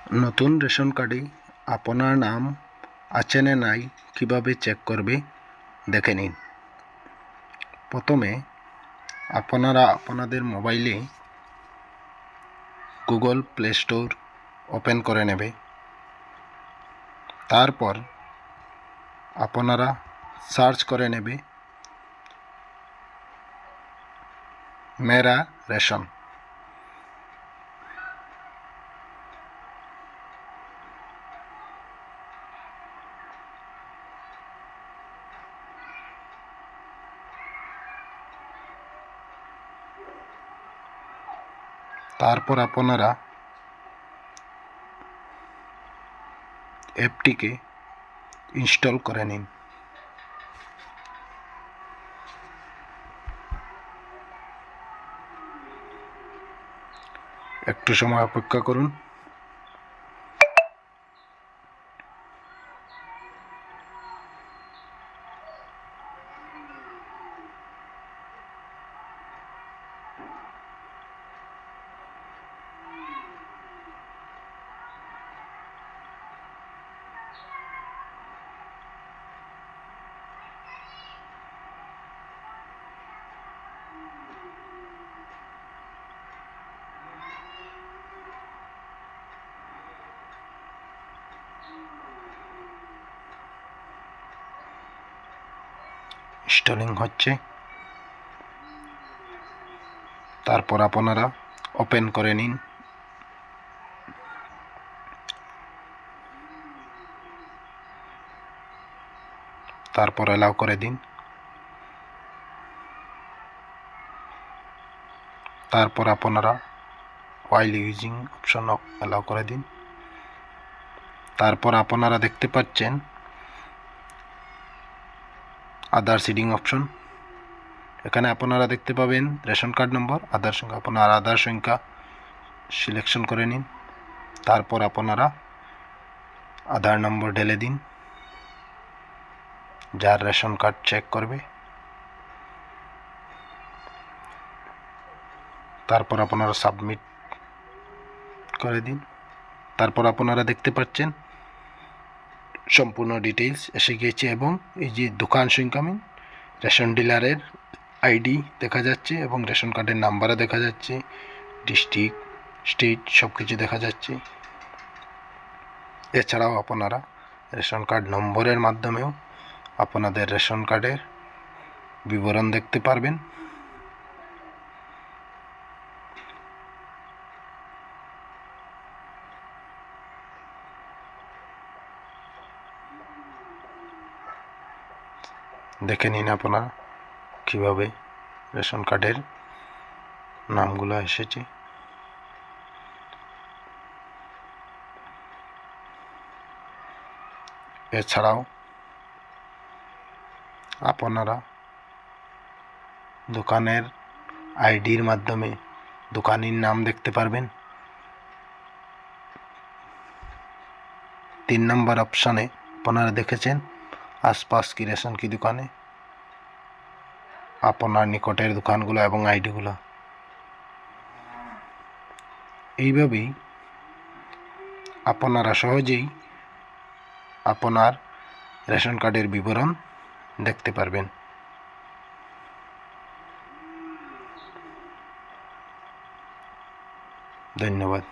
নতুন রেশন কার্ডে আপনার নাম আছে না নাই কিভাবে চেক করবে দেখে নিন। প্রথমে আপনারা আপনাদের মোবাইলে গুগল প্লে স্টোর ওপেন করে নেবে। তারপর আপনারা সার্চ করে নেবে মেরা রেশন। তারপর আপনারা অ্যাপটিকে ইনস্টল করে নিন। একটু সময় অপেক্ষা করুন। ইনস্টলিং হচ্ছে। তারপর আপনারা ওপেন করে নিন। তারপর অ্যালাউ করে দিন। তারপর আপনারা ওয়াইল ইউজিং অপশন অ্যালাউ করে দিন। তারপর আপনারা দেখতে পাচ্ছেন আধার সিডিং অপশন। এখানে আপনারা দেখতে পাবেন রেশন কার্ড নম্বর, আধার সংখ্যা। আপনার আধার সংখ্যা সিলেকশন করে নিন। তারপর আপনারা আধার নম্বর ঢেলে দিন যার রেশন কার্ড চেক করবে। তারপর আপনারা সাবমিট করে দিন। তারপর আপনারা দেখতে পাচ্ছেন সম্পূর্ণ ডিটেইলস এসে গিয়েছে এবং এই যে দোকান সংখ্যা রেশন ডিলারের আইডি দেখা যাচ্ছে এবং রেশন কার্ডের নাম্বারও দেখা যাচ্ছে, ডিস্ট্রিক্ট, স্টেট সব কিছু দেখা যাচ্ছে। এছাড়াও আপনারা রেশন কার্ড নম্বরের মাধ্যমেও আপনাদের রেশন কার্ডের বিবরণ দেখতে পারবেন। দেখে নিন আপনারা কিভাবে রেশন কার্ডের নামগুলো এসেছে। এছাড়াও আপনারা দোকানের আইডির মাধ্যমে দোকানির নাম দেখতে পারবেন। 3 নম্বর অপশানে আপনারা দেখেছেন আশপাশ কি রেশন কি দোকানে আপনার নিকটের দোকানগুলো এবং আইডিগুলো। এইভাবেই আপনারা সহজেই আপনার রেশন কার্ডের বিবরণ দেখতে পারবেন। ধন্যবাদ।